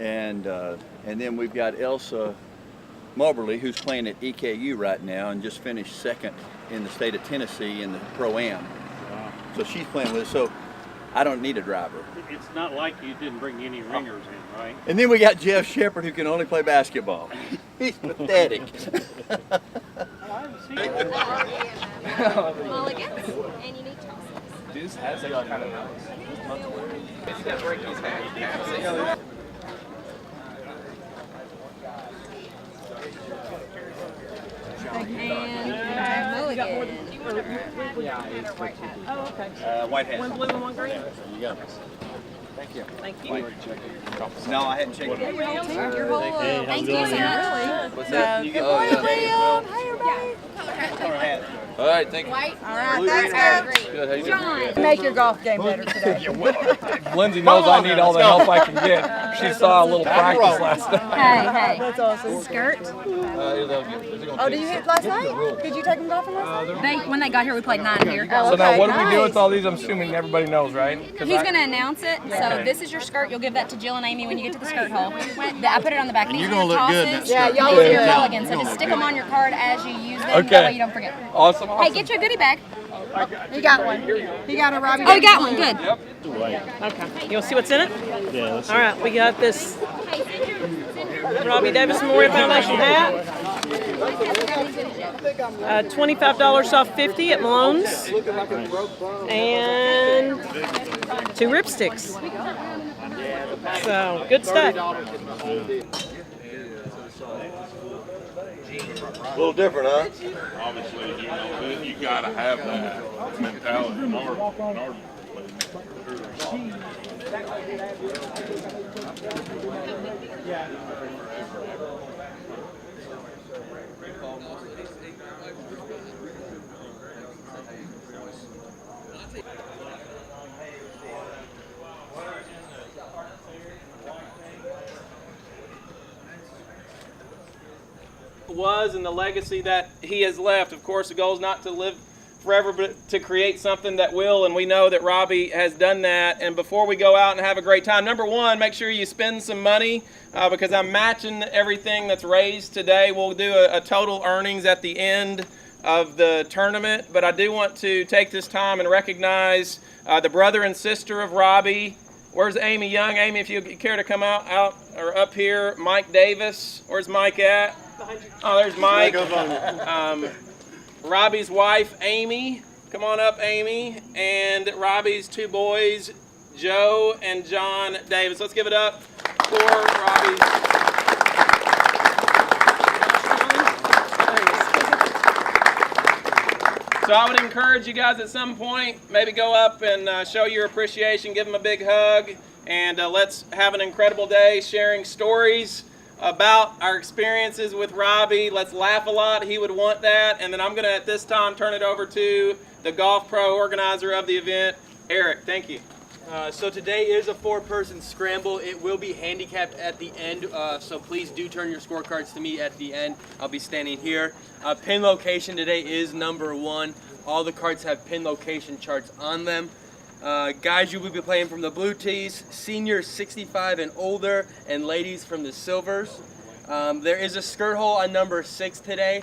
And then we've got Elsa Moberly, who's playing at EKU right now and just finished second in the state of Tennessee in the Pro-Am. Wow. So she's playing with us. So I don't need a driver. It's not like you didn't bring any ringers in, right? And then we got Jeff Shepard, who can only play basketball. He's pathetic. Mulligans, and you need tosses. Deuce has that kind of nose. He's got to break his head. And mulligan. Oh, okay. White hat. One blue and one green. There you go. Thank you. Thank you. No, I hadn't checked it. Your whole, Hey, thank how's you it so going? much. What's that? You get Hi, everybody. color hat. All right, thank you. White. All right, thanks, Coach. Good, how you doing? John. Make your golf game better today. Lindsay knows I need all the help I can get. She saw a little practice last night. Hey, That's awesome. skirt. Oh, did you hit last night? Did you take them golfing last night? When they got here, we played 9 here. So now Okay, what do we do nice. with all these? I'm assuming everybody knows, right? He's going to announce it. So this is your skirt. You'll give that to Jill and Amy when you get to the skirt hole. I put it on the back. These are your tosses. Yeah, y'all These look are your good. mulligans. So just stick them on your card as you use them. Okay. That way you don't forget. Awesome. Hey, get you a goodie bag. He got one. He got a Robbie. Oh, you got one. Good. Okay. You want to see what's in it? Yeah, let's All right. We got this Robbie Davis Memorial Foundation hat. $25 off 50 at Malone's. And 2 ripsticks. So, good stuff. A little different, huh? Obviously, you know that you gotta have that mentality in order. Was and the legacy that he has left. Of course, the goal is not to live forever, but to create something that will, and we know that Robbie has done that. And before we go out and have a great time, number one, make sure you spend some money because I'm matching everything that's raised today. We'll do a total earnings at the end of the tournament, but I do want to take this time and recognize the brother and sister of Robbie. Where's Amy Young? Amy, if you care to come out or up here. Mike Davis. Where's Mike at? Oh, there's Mike. Robbie's wife, Amy. Come on up, Amy. And Robbie's 2 boys, Joe and John Davis. Let's give it up for Robbie. So I would encourage you guys at some point, maybe go up and show your appreciation, give them a big hug, and let's have an incredible day sharing stories about our experiences with Robbie. Let's laugh a lot. He would want that. And then I'm going to, at this time, turn it over to the golf pro organizer of the event, Eric. Thank you. So today is a 4-person scramble. It will be handicapped at the end, so please do turn your scorecards to me at the end. I'll be standing here. Pin location today is number 1. All the cards have pin location charts on them. Guys, you will be playing from the blue tees, seniors 65 and older, and ladies from the silvers. There is a skirt hole on number 6 today.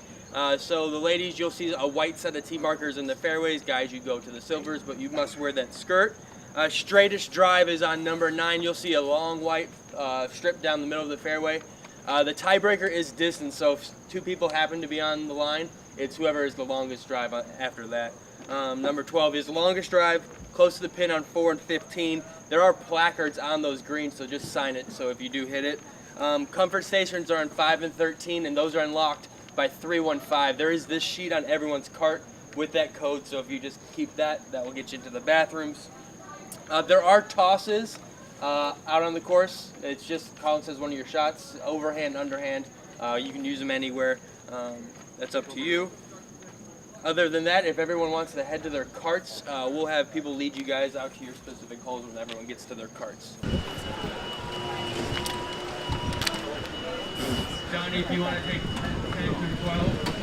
So the ladies, you'll see a white set of tee markers in the fairways. Guys, you go to the silvers, but you must wear that skirt. Straightest drive is on number 9. You'll see a long white strip down the middle of the fairway. The tiebreaker is distance, so if 2 people happen to be on the line, it's whoever is the longest drive after that. Number 12 is longest drive, close to the pin on 4 and 15. There are placards on those greens, so just sign it so if you do hit it. Comfort stations are on 5 and 13, and those are unlocked by 315. There is this sheet on everyone's cart with that code, so if you just keep that, that will get you into the bathrooms. There are tosses out on the course. It's just, Colin says, one of your shots, overhand, underhand. You can use them anywhere. That's up to you. Other than that, if everyone wants to head to their carts, we'll have people lead you guys out to your specific holes when everyone gets to their carts. Johnny, if you want to take 10 through 12.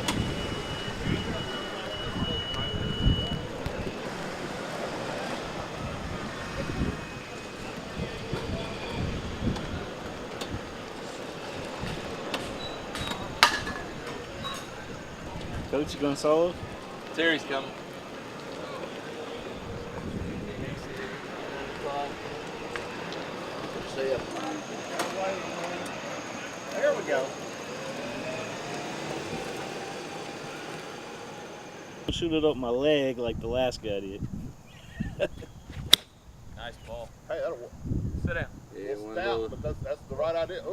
Coach, you going solo? Terry's coming. There we go. Shoot it up my leg like the last guy did. Nice ball. Hey, that'll work. Sit down. It's stout, but that's the right idea.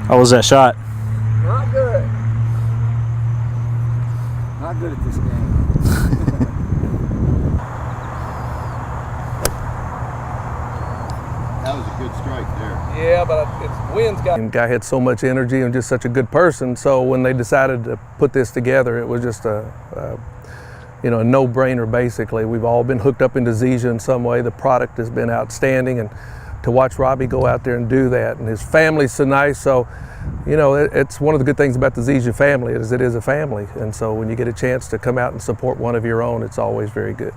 How was that shot? Not good. Not good at this game. That was a good strike there. Yeah, but it's wind's got. The guy had so much energy and just such a good person. So when they decided to put this together, it was just a no-brainer. Basically, we've all been hooked up into Zija in some way. The product has been outstanding, and to watch Robbie go out there and do that, and his family's so nice. So, it's one of the good things about the Zija family is it is a family, and so when you get a chance to come out and support one of your own, it's always very good.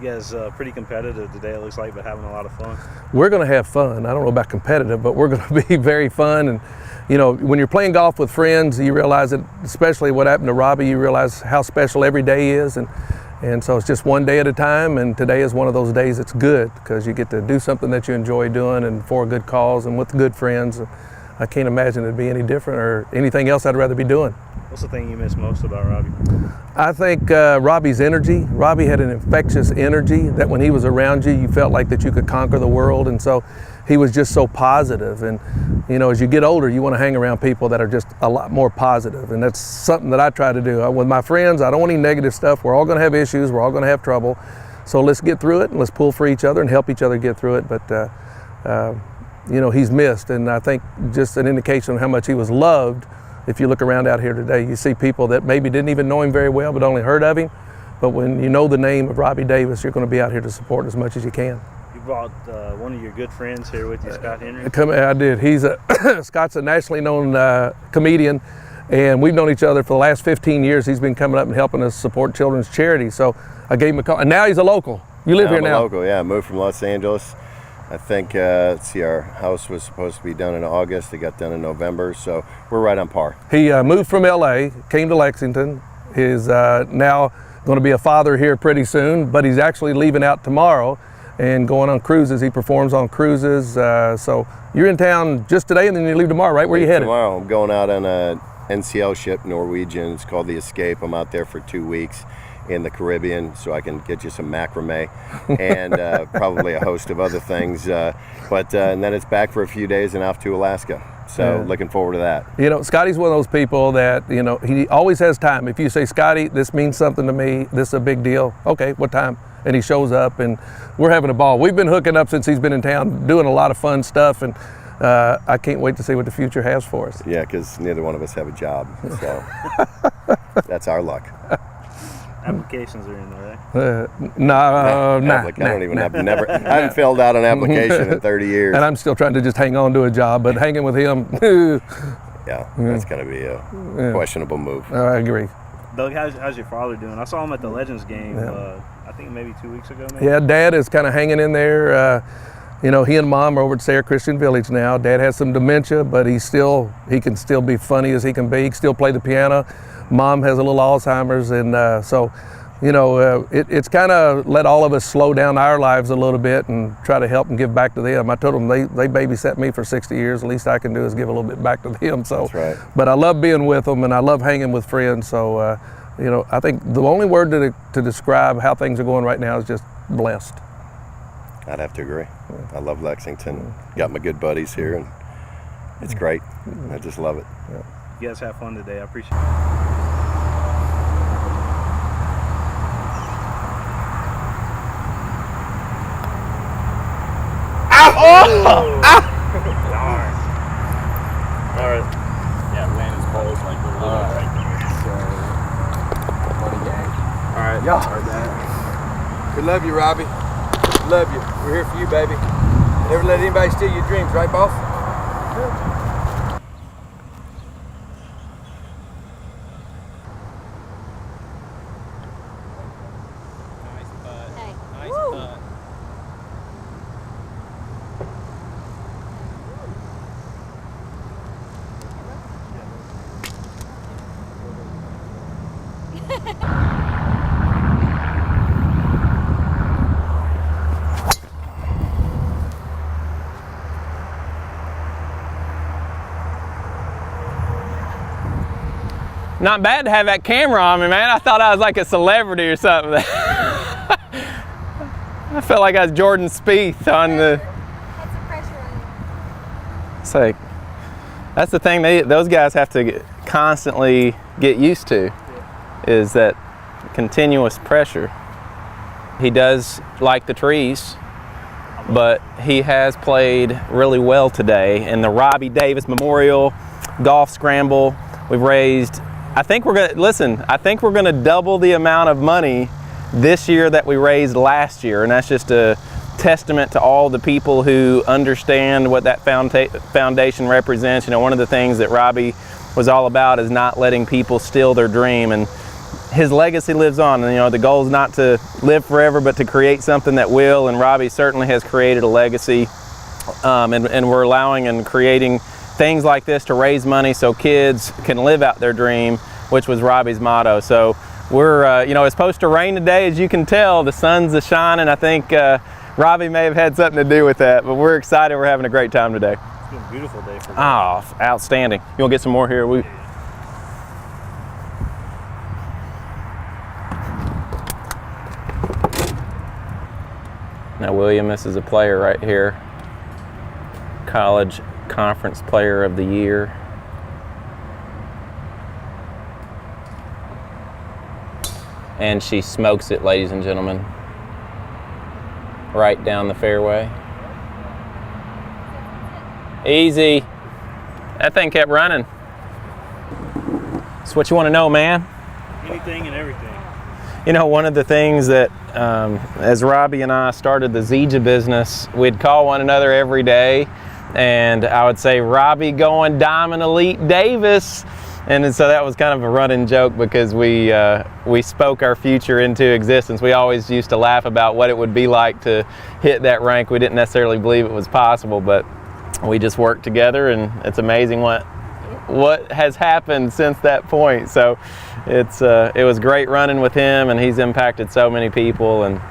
You guys pretty competitive today, it looks like, but having a lot of fun. We're going to have fun. I don't know about competitive, but we're going to be very fun. And, when you're playing golf with friends, you realize that, especially what happened to Robbie, you realize how special every day is. And so it's just one day at a time, and today is one of those days that's good because you get to do something that you enjoy doing and for a good cause and with good friends. I can't imagine it'd be any different or anything else I'd rather be doing. What's the thing you miss most about Robbie? I think Robbie's energy. Robbie had an infectious energy that when he was around you, you felt like that you could conquer the world. And so he was just so positive. And, as you get older, you want to hang around people that are just a lot more positive. And that's something that I try to do. With my friends, I don't want any negative stuff. We're all going to have issues. We're all going to have trouble. So let's get through it and let's pull for each other and help each other get through it. But, he's missed. And I think just an indication of how much he was loved. If you look around out here today, you see people that maybe didn't even know him very well, but only heard of him. But when you know the name of Robbie Davis, you're going to be out here to support as much as you can. You brought one of your good friends here with you, Scott Henry. I did. Scott's a nationally known comedian, and we've known each other for the last 15 years. He's been coming up and helping us support children's charities. So I gave him a call, and now he's a local. You live here now? I'm a local, yeah. I moved from Los Angeles. I think, our house was supposed to be done in August. It got done in November, so we're right on par. He moved from LA, came to Lexington. He's now going to be a father here pretty soon, but he's actually leaving out tomorrow and going on cruises. He performs on cruises. So you're in town just today and then you leave tomorrow, right? Where are you headed? Tomorrow. I'm going out on a NCL ship, Norwegian. It's called the Escape. I'm out there for 2 weeks in the Caribbean, so I can get you some macrame and probably a host of other things. And then it's back for a few days and off to Alaska. So looking forward to that. Scotty's one of those people that, he always has time. If you say, Scotty, this means something to me, this is a big deal. Okay, what time? And he shows up and we're having a ball. We've been hooking up since he's been in town, doing a lot of fun stuff, and I can't wait to see what the future has for us. Yeah, because neither one of us have a job, so that's our luck. Applications are in there, right? I haven't filled out an application in 30 years. And I'm still trying to just hang on to a job, but hanging with him, that's going to be a questionable move. I agree. Doug, how's your father doing? I saw him at the Legends game, I think maybe 2 weeks ago, maybe? Yeah, Dad is kind of hanging in there. He and Mom are over at Sayre Christian Village now. Dad has some dementia, but he can still be funny as he can be. He can still play the piano. Mom has a little Alzheimer's, and it's kind of let all of us slow down our lives a little bit and try to help and give back to them. I told them they babysat me for 60 years. The least I can do is give a little bit back to them. So, that's right. But I love being with them, and I love hanging with friends. So, I think the only word to describe how things are going right now is just blessed. I'd have to agree. I love Lexington. Got my good buddies here, and it's great. I just love it. Yeah. You guys have fun today. I appreciate it. Oh! Darn. All right. Yeah, Landon's balls like the little right there. So, money gang. All right. Yeah. We love you, Robbie. Love you. We're here for you, baby. Never let anybody steal your dreams, right, boss? Nice putt. Hey. Nice Woo. putt. Not bad to have that camera on me, man. I thought I was like a celebrity or something. I felt like I was Jordan Spieth on the. It's like, that's the thing those guys have to constantly get used to, is that continuous pressure. He does like the trees, but he has played really well today in the Robbie Davis Memorial Golf Scramble. We've raised, I think we're gonna double the amount of money this year that we raised last year, and that's just a testament to all the people who understand what that foundation represents. You know, one of the things that Robbie was all about is not letting people steal their dream, and his legacy lives on. And, you know, the goal is not to live forever, but to create something that will, and Robbie certainly has created a legacy, and we're allowing and creating things like this to raise money so kids can live out their dream, which was Robbie's motto. So we're, you know, it's supposed to rain today, as you can tell. The sun's shining. I think Robbie may have had something to do with that, but we're excited. We're having a great time today. It's been a beautiful day for Oh, outstanding. You want to get some more here? Now William, this is a player right here. College Conference Player of the Year. And she smokes it, ladies and gentlemen. Right down the fairway. Easy. That thing kept running. That's what you want to know, man. Anything and everything. You know, one of the things that, as Robbie and I started the Zija business, we'd call one another every day, and I would say, Robbie going Diamond Elite Davis. And so that was kind of a running joke, because we spoke our future into existence. We always used to laugh about what it would be like to hit that rank. We didn't necessarily believe it was possible, but we just worked together, and it's amazing what has happened since that point. So it was great running with him, and he's impacted so many people, and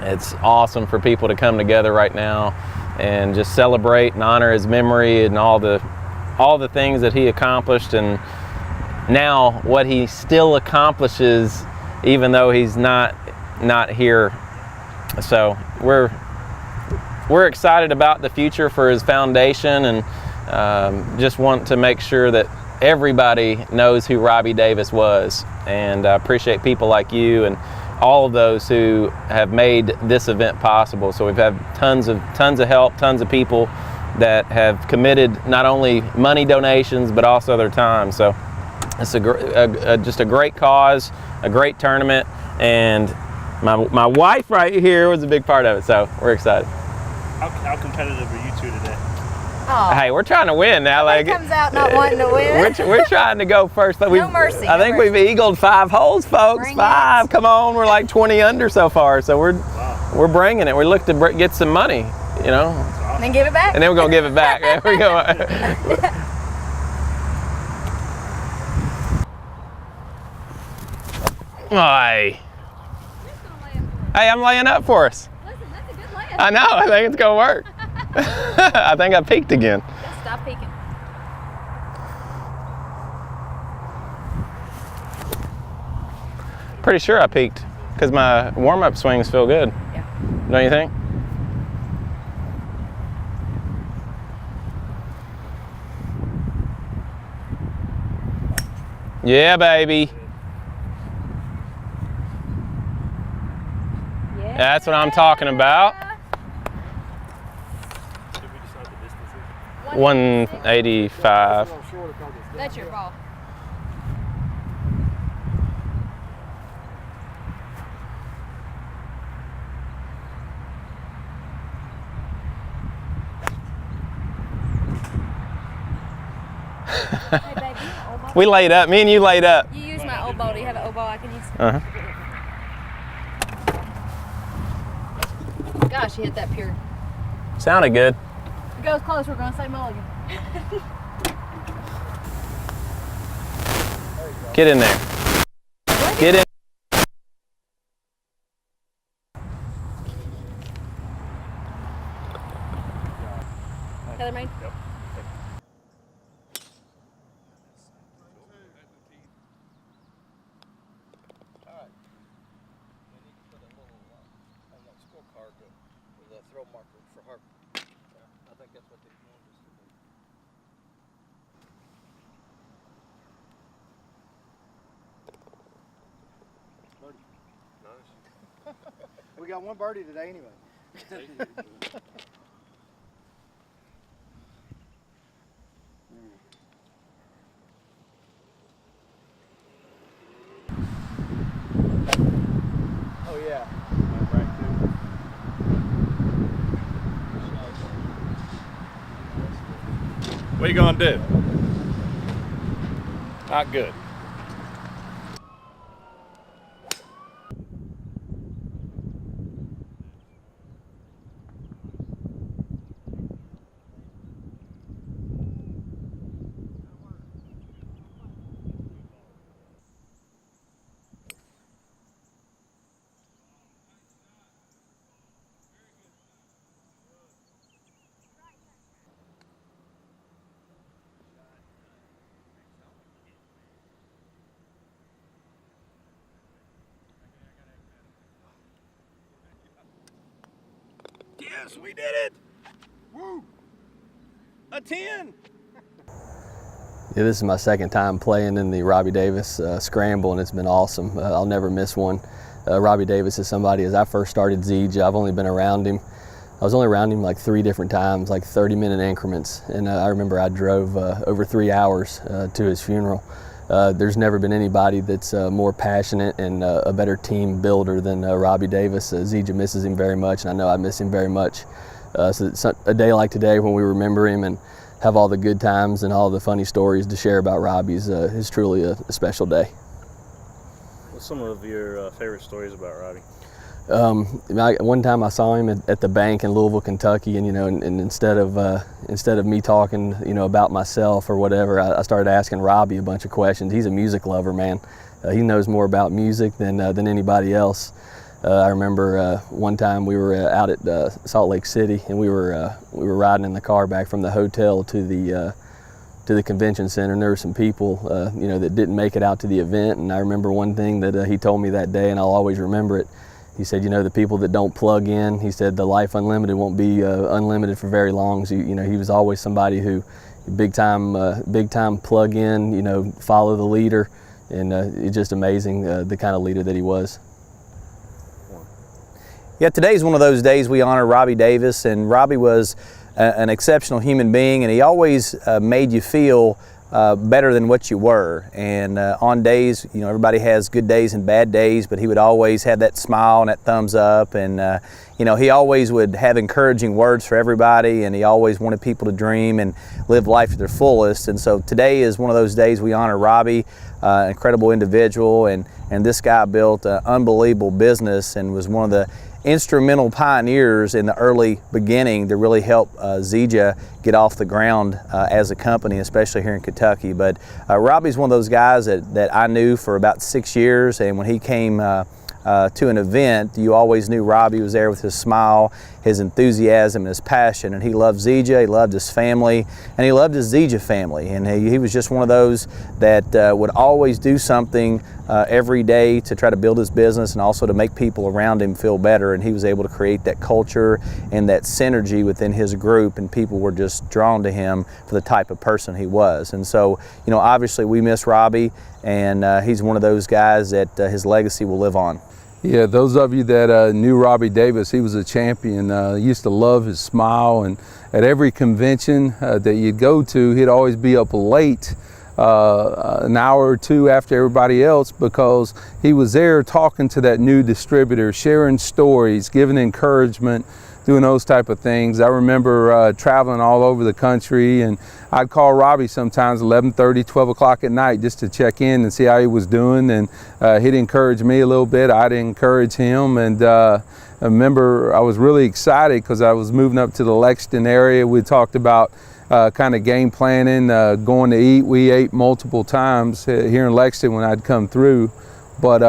it's awesome for people to come together right now and just celebrate and honor his memory and all the things that he accomplished, and now what he still accomplishes even though he's not here. So we're excited about the future for his foundation, and just want to make sure that everybody knows who Robbie Davis was. And I appreciate people like you and all of those who have made this event possible. So we've had tons of help, tons of people that have committed not only money donations but also their time. So it's just a great cause, a great tournament, and my wife right here was a big part of it. So we're excited. How competitive are you two today? Oh. Hey, we're trying to win now. Nobody comes out not wanting to win. We're trying to go first. No mercy. I think we've eagled 5 holes, folks. Bring 5. it. Come on, we're like 20 under so far. So we're bringing it. We look to get some money, you know. And then give it back. And then we're gonna give it back. There we go. Hey, I'm laying up for us. Listen, that's a good layup. I know. I think it's gonna work. I think I peaked again. Just stop peeking. Pretty sure I peaked because my warm-up swings feel good. Yeah. Don't you think? Yeah, baby. Yeah. That's what I'm talking about. 185. That's your ball. Hey, babe, you have an old ball? We laid up. Me and you laid up. You use my old ball. Do you have an old ball I can use? Uh-huh. Gosh, you hit that pure. Sounded good. If it goes close, we're going to say mulligan. Get in there. What? Get in. Heather Main? Yep. Throw marker for her. I think that's what they want us to do. Nice. We got one birdie today anyway. Oh yeah. What you gonna do? Not good. Yes, we did it! Woo! A 10! Yeah, this is my second time playing in the Robbie Davis Scramble, and it's been awesome. I'll never miss one. Robbie Davis is somebody, as I first started Zija, I've only been around him. I was only around him like 3 different times, like 30-minute increments, and I remember I drove over 3 hours to his funeral. There's never been anybody that's more passionate and a better team builder than Robbie Davis. Zija misses him very much, and I know I miss him very much. So it's a day like today when we remember him and have all the good times and all the funny stories to share about Robbie is truly a special day. What's some of your favorite stories about Robbie? One time I saw him at the bank in Louisville, Kentucky, and and instead of me talking about myself or whatever, I started asking Robbie a bunch of questions. He's a music lover, man. He knows more about music than anybody else. I remember one time we were out at Salt Lake City, and we were riding in the car back from the hotel to the convention center, and there were some people that didn't make it out to the event. And I remember one thing that he told me that day, and I'll always remember it. He said, the people that don't plug in, he said the life unlimited won't be unlimited for very long. So, he was always somebody who big time plug in, follow the leader, and it's just amazing the kind of leader that he was. Yeah, today's one of those days we honor Robbie Davis, and Robbie was an exceptional human being, and he always made you feel better than what you were. And on days, everybody has good days and bad days, but he would always have that smile and that thumbs up, and he always would have encouraging words for everybody, and he always wanted people to dream and live life to their fullest. And so today is one of those days we honor Robbie, an incredible individual, and this guy built an unbelievable business and was one of the instrumental pioneers in the early beginning to really help Zija get off the ground as a company, especially here in Kentucky. But Robbie's one of those guys that I knew for about 6 years, and when he came to an event, you always knew Robbie was there with his smile, his enthusiasm, and his passion. And he loved Zija, he loved his family, and he loved his Zija family. And he was just one of those that would always do something every day to try to build his business and also to make people around him feel better. And he was able to create that culture and that synergy within his group, and people were just drawn to him for the type of person he was. And so, obviously we miss Robbie, and he's one of those guys that his legacy will live on. Yeah, those of you that knew Robbie Davis, he was a champion. Used to love his smile, and at every convention that you'd go to, he'd always be up late, an hour or two after everybody else, because he was there talking to that new distributor, sharing stories, giving encouragement, doing those type of things. I remember traveling all over the country, and I'd call Robbie sometimes 11:30, 12 o'clock at night just to check in and see how he was doing, and he'd encourage me a little bit, I'd encourage him. And I remember I was really excited because I was moving up to the Lexington area. We talked about kind of game planning, going to eat. We ate multiple times here in Lexington when I'd come through. But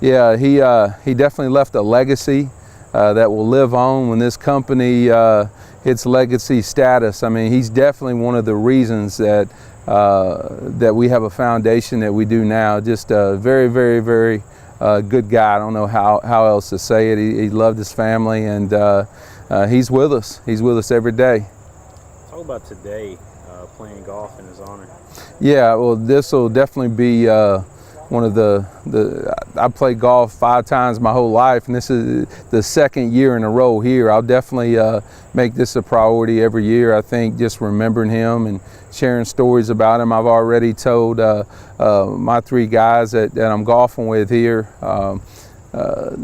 yeah, he definitely left a legacy that will live on when this company hits legacy status. I mean, he's definitely one of the reasons that that we have a foundation that we do now. Just a very, very, very good guy. I don't know how else to say it. He loved his family, and he's with us. He's with us every day. Talk about today, playing golf in his honor. Yeah, well, this will definitely be one of I played golf 5 times my whole life, and this is the 2nd year in a row here. I'll definitely make this a priority every year. I think just remembering him and sharing stories about him. I've already told my 3 guys that I'm golfing with here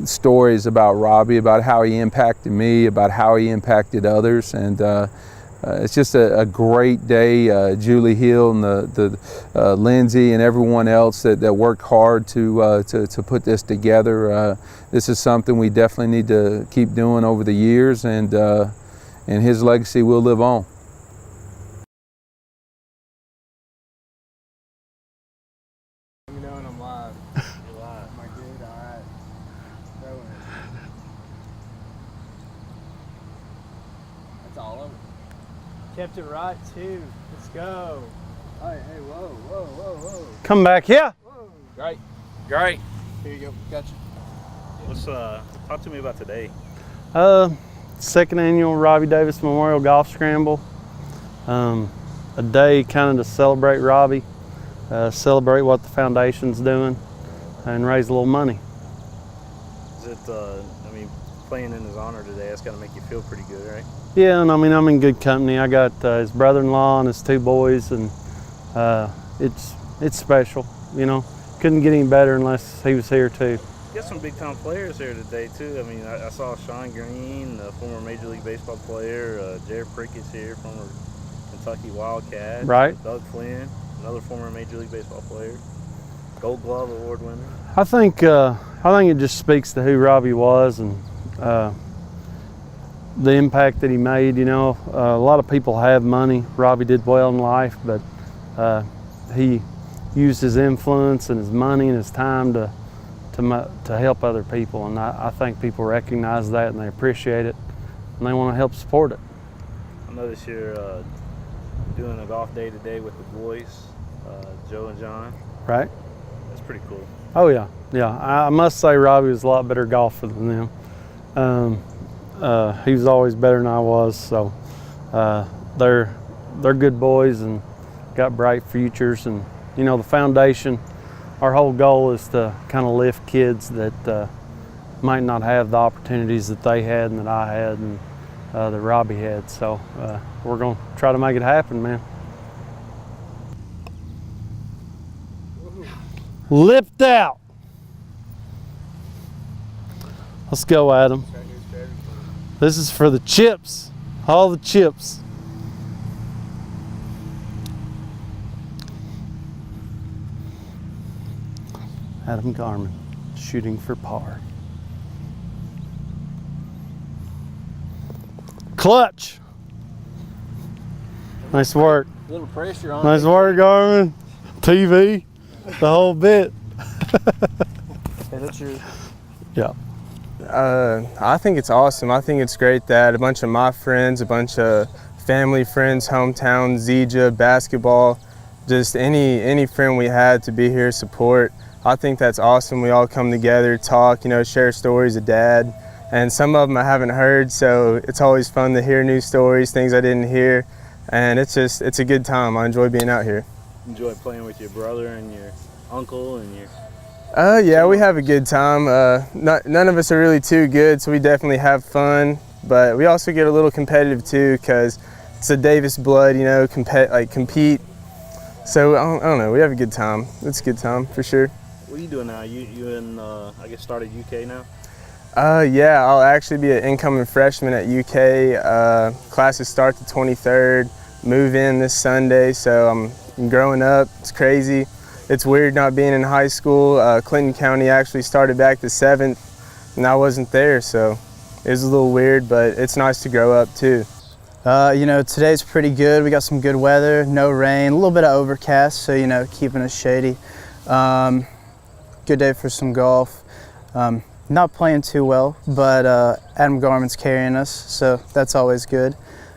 stories about Robbie, about how he impacted me, about how he impacted others, and it's just a great day. Julie Hill and the Lindsay and everyone else that worked hard to put this together. This is something we definitely need to keep doing over the years, and his legacy will live on. Let me know when I'm live. You're live. Am I good? All right. Throw it. That's all of it. Kept it right too. Let's go. Hey, whoa, whoa, whoa, whoa. Come back here. Whoa. Great. Great. Here you go. Gotcha. Let's talk to me about today. 2nd annual Robbie Davis Memorial Golf Scramble. A day kind of to celebrate Robbie, celebrate what the foundation's doing, and raise a little money. Is it, I mean, playing in his honor today, that's got to make you feel pretty good, right? Yeah, and I mean, I'm in good company. I got his brother-in-law and his 2 boys, and it's special, you know. Couldn't get any better unless he was here too. You got some big-time players here today too. I mean, I saw Sean Green, the former Major League Baseball player, Jared Prickett's here, former Kentucky Wildcat. Right. Doug Flynn, another former Major League Baseball player, Gold Glove Award winner. I think it just speaks to who Robbie was and the impact that he made. You know, a lot of people have money. Robbie did well in life, but he used his influence and his money and his time to help other people, and I think people recognize that and they appreciate it, and they want to help support it. I noticed you're doing a golf day today with the boys, Joe and John. Right. That's pretty cool. Oh yeah, yeah. I must say Robbie was a lot better golfer than them. He was always better than I was, so they're good boys and got bright futures, and you know the foundation. Our whole goal is to kind of lift kids that might not have the opportunities that they had and that I had and that Robbie had. So we're going to try to make it happen, man. Lipped out. Let's go, Adam. This is for the chips, all the chips. Adam Garman, shooting for par. Clutch. Nice work. A little pressure on. Nice work, Garman. TV, the whole bit. Hey, that's yours. Yeah. I think it's awesome. I think it's great that a bunch of my friends, a bunch of family friends, hometown, Zija, basketball, just any friend we had to be here support. I think that's awesome. We all come together, talk, you know, share stories of Dad. And some of them I haven't heard, so it's always fun to hear new stories, things I didn't hear. And it's a good time. I enjoy being out here. Enjoy playing with your brother and your uncle and your... Yeah, we have a good time. None of us are really too good, so we definitely have fun. But we also get a little competitive too, because it's a Davis blood, you know, compete. So I don't know, we have a good time. It's a good time for sure. What are you doing now? You in, I guess, started UK now? Yeah, I'll actually be an incoming freshman at UK. Classes start the 23rd, move in this Sunday, so I'm growing up. It's crazy. It's weird not being in high school. Clinton County actually started back the 7th, and I wasn't there, so it was a little weird, but it's nice to grow up too. You know, today's pretty good. We got some good weather, no rain, a little bit of overcast, so, you know, keeping us shady. good day for some golf. Not playing too well, but Adam Garman's carrying us, so that's always good.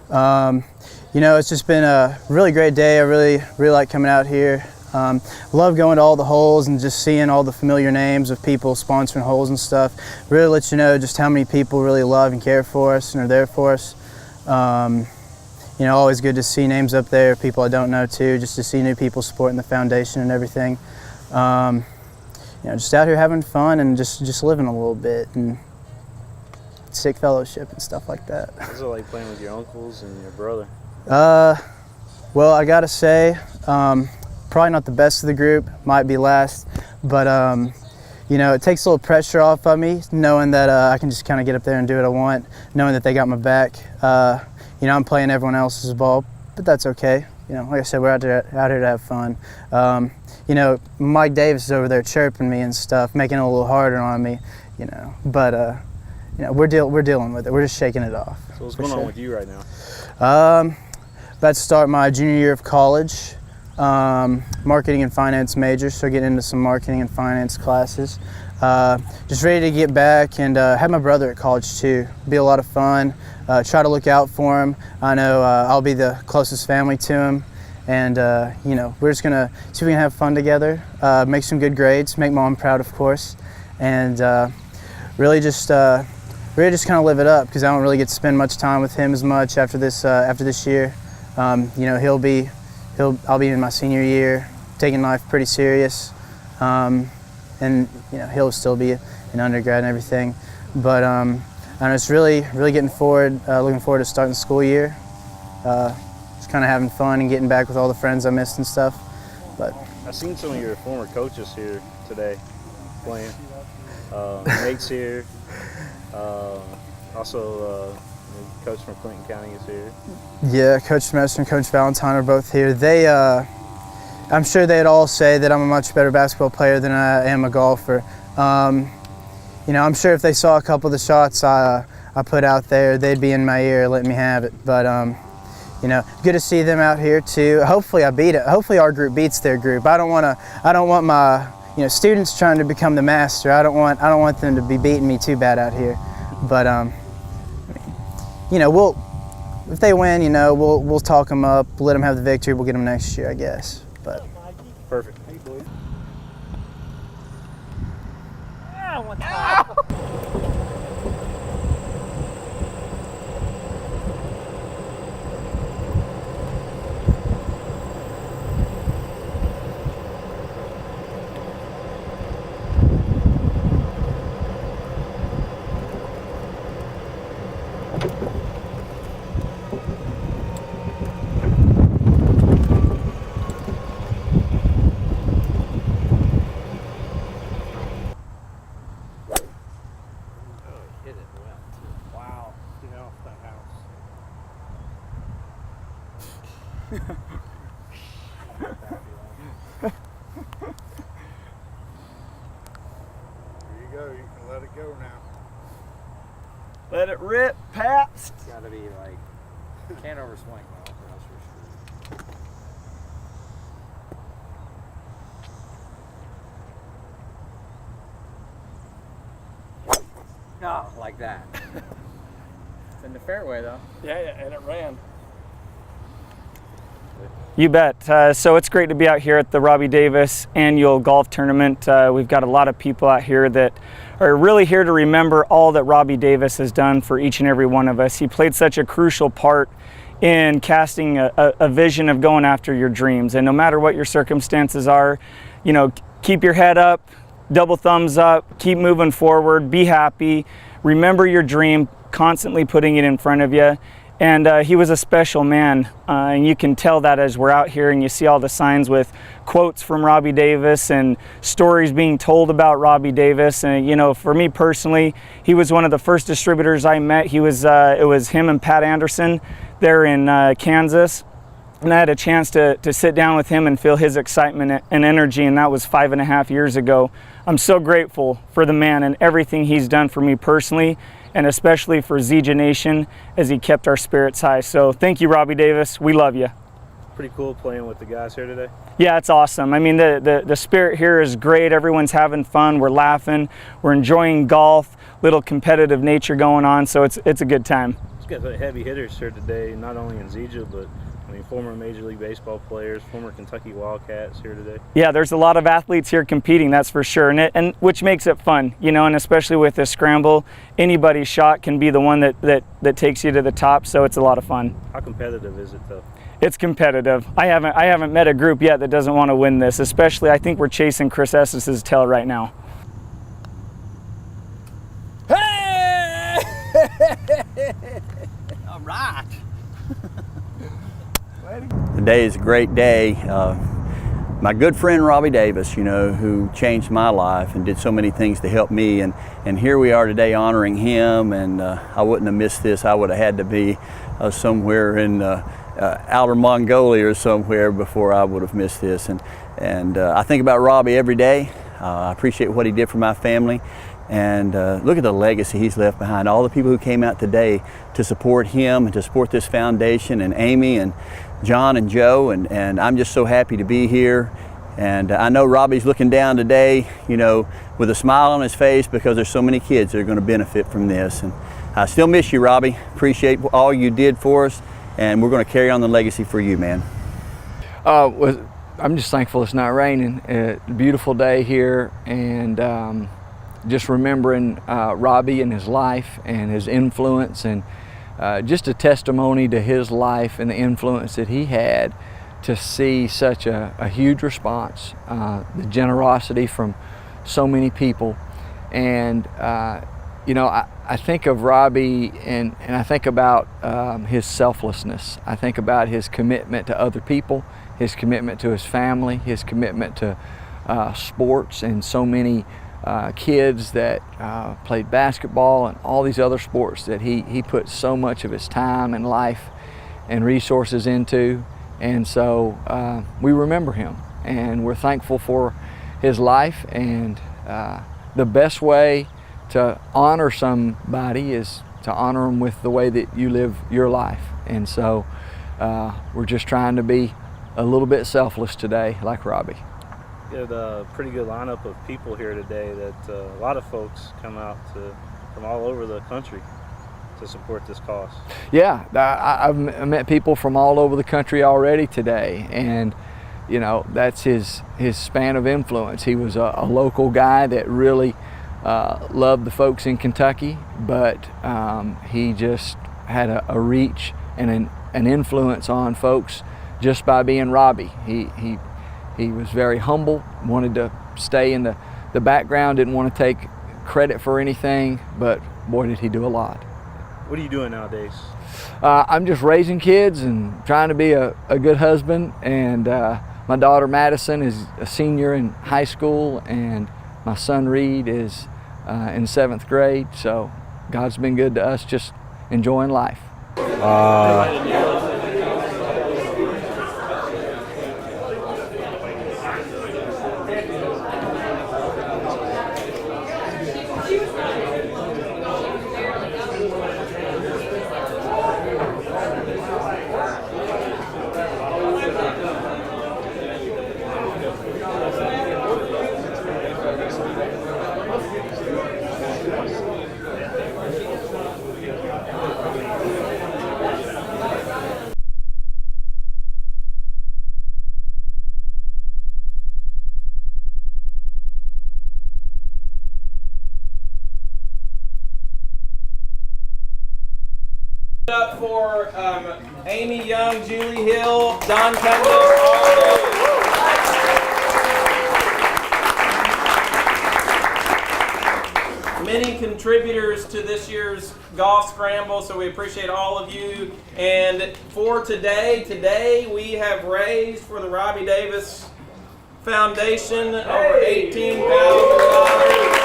You know, it's just been a really great day. I really like coming out here. Love going to all the holes and just seeing all the familiar names of people sponsoring holes and stuff. Really lets you know just how many people really love and care for us and are there for us. You know, always good to see names up there, people I don't know too, just to see new people supporting the foundation and everything. You know, just out here having fun and just living a little bit and sick fellowship and stuff like that. What's it like playing with your uncles and your brother? Well, I gotta say, probably not the best of the group, might be last, but you know, it takes a little pressure off of me, knowing that I can just kind of get up there and do what I want, knowing that they got my back. You know, I'm playing everyone else's ball, but that's okay. You know, like I said, we're out here to have fun. You know, Mike Davis is over there chirping me and stuff, making it a little harder on me, you know, but you know, we're dealing with it. We're just shaking it off. So what's going on with you right now? About to start my junior year of college, marketing and finance major, so getting into some marketing and finance classes. Just ready to get back and have my brother at college too. Be a lot of fun. Try to look out for him. I know I'll be the closest family to him, and you know, we're just gonna see if we can have fun together, make some good grades, make mom proud, of course, and really just kind of live it up, because I don't really get to spend much time with him as much after this year. You know, I'll be in my senior year, taking life pretty serious, and you know, he'll still be an undergrad and everything. But I'm just really looking forward to starting the school year. Just kind of having fun and getting back with all the friends I missed and stuff. But I've seen some of your former coaches here today playing. Nate's here. Also, Coach from Clinton County is here. Yeah, Coach Smester and Coach Valentine are both here. They, I'm sure they'd all say that I'm a much better basketball player than I am a golfer. You know, I'm sure if they saw a couple of the shots I put out there, they'd be in my ear letting me have it. But you know, good to see them out here too. Hopefully I beat it. Hopefully our group beats their group. I don't want my students trying to become the master. I don't want them to be beating me too bad out here. But you know, if they win, you know, we'll talk them up, let them have the victory. We'll get them next year, I guess. But perfect. Let it rip, Paps. It's got to be like, can't overswing well, or else we're screwed. No, like that. It's in the fairway though. Yeah, and it ran. You bet. So it's great to be out here at the Robbie Davis annual golf tournament. We've got a lot of people out here that are really here to remember all that Robbie Davis has done for each and every one of us. He played such a crucial part in casting a vision of going after your dreams. And no matter what your circumstances are, you know, keep your head up, double thumbs up, keep moving forward, be happy, remember your dream, constantly putting it in front of you. And he was a special man, and you can tell that as we're out here and you see all the signs with quotes from Robbie Davis and stories being told about Robbie Davis. And you know, for me personally, he was one of the first distributors I met. It was him and Pat Anderson there in Kansas, and I had a chance to sit down with him and feel his excitement and energy, and that was 5.5 years ago. I'm so grateful for the man and everything he's done for me personally, and especially for Zija Nation as he kept our spirits high. So thank you, Robbie Davis. We love you. pretty cool playing with the guys here today? Yeah, it's awesome. I mean, the spirit here is great. Everyone's having fun. We're laughing. We're enjoying golf. Little competitive nature going on, so it's a good time. It's got heavy hitters here today, not only in Zija, but I mean, former Major League Baseball players, former Kentucky Wildcats here today. Yeah, there's a lot of athletes here competing, that's for sure, and which makes it fun, you know, and especially with this scramble, anybody's shot can be the one that takes you to the top, so it's a lot of fun. How competitive is it though? It's competitive. I haven't met a group yet that doesn't want to win this, especially I think we're chasing Chris Essex's tail right now. All right. Today is a great day. My good friend Robbie Davis, you know, who changed my life and did so many things to help me, and here we are today honoring him, and I wouldn't have missed this. I would have had to be somewhere in outer Mongolia or somewhere before I would have missed this, and I think about Robbie every day. I appreciate what he did for my family. And look at the legacy he's left behind. All the people who came out today to support him and to support this foundation, and Amy and John and Joe, and I'm just so happy to be here. And I know Robbie's looking down today, you know, with a smile on his face, because there's so many kids that are going to benefit from this. And I still miss you, Robbie. Appreciate all you did for us, and we're going to carry on the legacy for you, man. I'm just thankful it's not raining. Beautiful day here, and just remembering Robbie and his life and his influence, and just a testimony to his life and the influence that he had, to see such a huge response, the generosity from so many people. And you know, I think of Robbie, and I think about his selflessness. I think about his commitment to other people, his commitment to his family, his commitment to sports, and so many kids that played basketball and all these other sports that he put so much of his time and life and resources into. And so we remember him, and we're thankful for his life. And the best way to honor somebody is to honor them with the way that you live your life. And so we're just trying to be a little bit selfless today, like Robbie. Had a pretty good lineup of people here today. That a lot of folks come out from all over the country to support this cause. Yeah, I've met people from all over the country already today, and you know, that's his span of influence. He was a local guy that really loved the folks in Kentucky, but he just had a reach and an influence on folks just by being Robbie. He was very humble, wanted to stay in the background, didn't want to take credit for anything, but boy, did he do a lot. What are you doing nowadays? I'm just raising kids and trying to be a good husband, and my daughter Madison is a senior in high school, and my son Reed is in 7th grade, so God's been good to us, just enjoying life. Up for Amy Young, Julie Hill, Don Cunningham, many contributors to this year's golf scramble, so we appreciate all of you. And for today we have raised for the Robbie Davis Foundation over $18,000.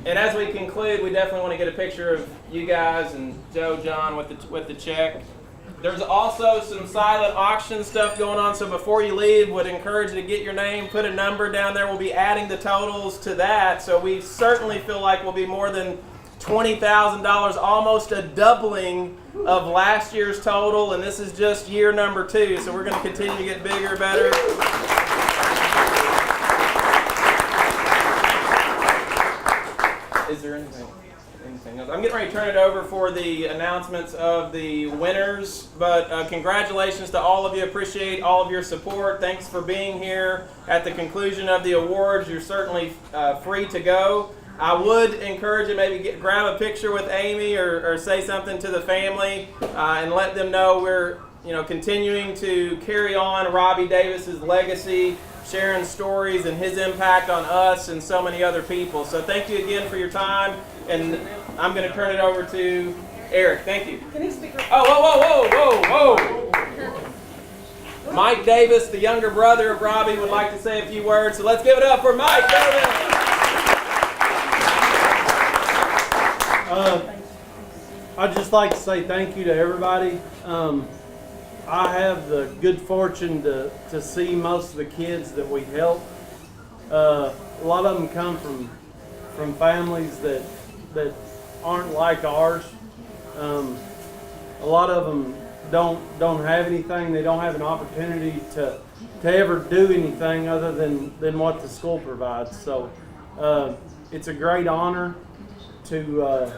And as we conclude, we definitely want to get a picture of you guys and Joe, John with the check. There's also some silent auction stuff going on, so before you leave, would encourage you to get your name, put a number down there. We'll be adding the totals to that, so we certainly feel like we'll be more than $20,000, almost a doubling of last year's total, and this is just year number 2, so we're going to continue to get bigger and better. Is there anything else? I'm getting ready to turn it over for the announcements of the winners, but congratulations to all of you. Appreciate all of your support. Thanks for being here. At the conclusion of the awards, you're certainly free to go. I would encourage you maybe grab a picture with Amy or say something to the family and let them know we're continuing to carry on Robbie Davis's legacy, sharing stories and his impact on us and so many other people. So thank you again for your time, and I'm going to turn it over to Eric. Thank you. Can he speak? Whoa. Mike Davis, the younger brother of Robbie, would like to say a few words. So let's give it up for Mike Davis. I'd just like to say thank you to everybody. I have the good fortune to see most of the kids that we help. A lot of them come from families that aren't like ours. A lot of them don't have anything. They don't have an opportunity to ever do anything other than what the school provides. So it's a great honor to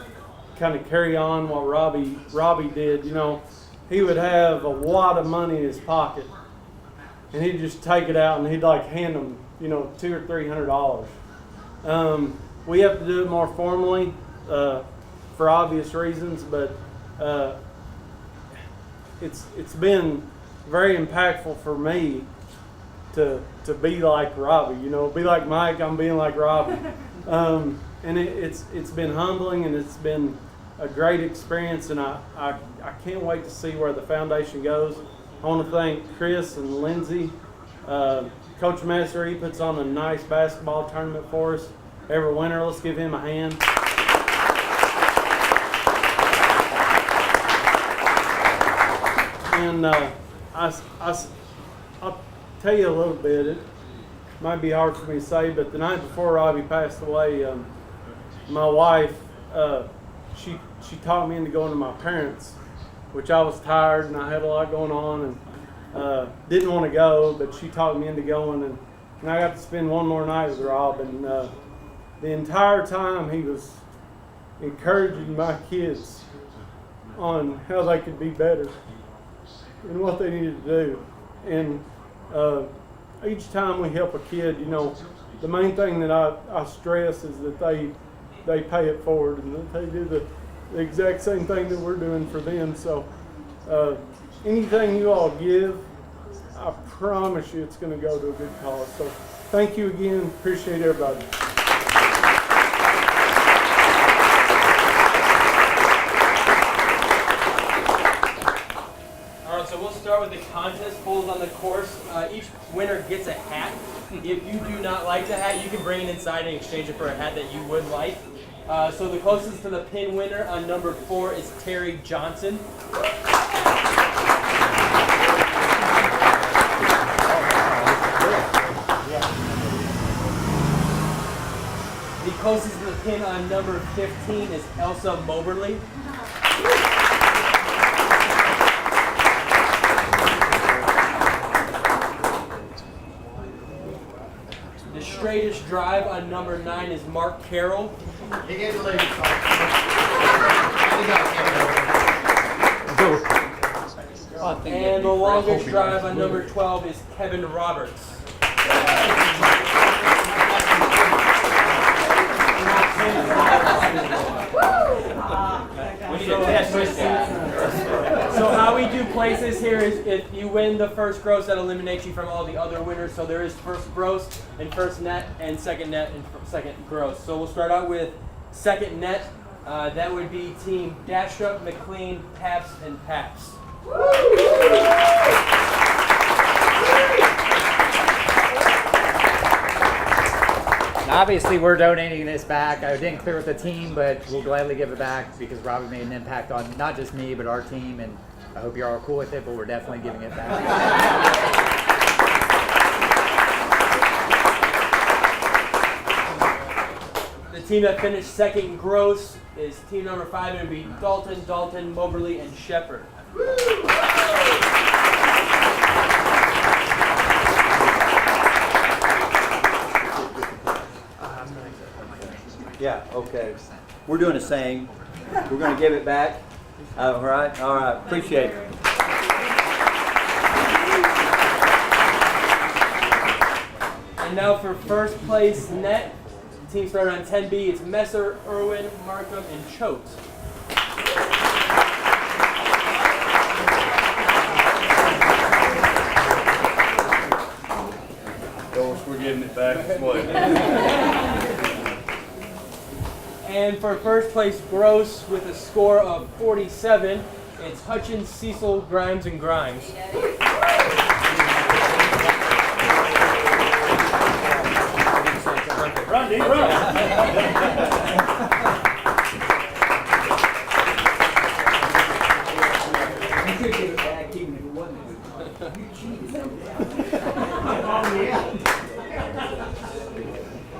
kind of carry on what Robbie did. He would have a lot of money in his pocket, and he'd just take it out and he'd hand them, $200 or $300. We have to do it more formally for obvious reasons, but it's been very impactful for me to be like Robbie. Be like Mike. I'm being like Robbie, and it's been humbling, and it's been a great experience, and I can't wait to see where the foundation goes. I want to thank Chris and Lindsay. Coach Messer, he puts on a nice basketball tournament for us every winter. Let's give him a hand. And I'll tell you a little bit. It might be hard for me to say, but the night before Robbie passed away, my wife, she talked me into going to my parents, which I was tired and I had a lot going on and didn't want to go, but she talked me into going, and I got to spend one more night with Rob, and the entire time he was encouraging my kids on how they could be better and what they needed to do. And each time we help a kid, the main thing that I stress is that they pay it forward and that they do the exact same thing that we're doing for them. So anything you all give, I promise you it's going to go to a good cause. So thank you again. Appreciate everybody. All right, so we'll start with the contest polls on the course. Each winner gets a hat. If you do not like the hat, you can bring it inside and exchange it for a hat that you would like. So the closest to the pin winner on number 4 is Terry Johnson. The closest to the pin on number 15 is Elsa Moberly. The straightest drive on number 9 is Mark Carroll. And the longest drive on number 12 is Kevin Roberts. So how we do places here is if you win the first gross, that eliminates you from all the other winners. So there is first gross and first net and second second gross. So we'll start out with second net. That would be Team Dastrup, McLean, Paps, and Paps. Obviously, we're donating this back. I didn't clear with the team, but we'll gladly give it back because Robbie made an impact on not just me, but our team. And I hope you're all cool with it, but we're definitely giving it back. The team that finished second gross is team number 5. It would be Dalton, Moberly, and Shepherd. Yeah, okay. We're doing the same. We're going to give it back. All right, appreciate it. And now for first place net, the team started on 10B. It's Messer, Irwin, Markham, and Choate. We're getting it back. And for first place gross with a score of 47, it's Hutchins, Cecil, Grimes, and Grimes. Run, Dean, run! You could give it back even if it wasn't. You cheated.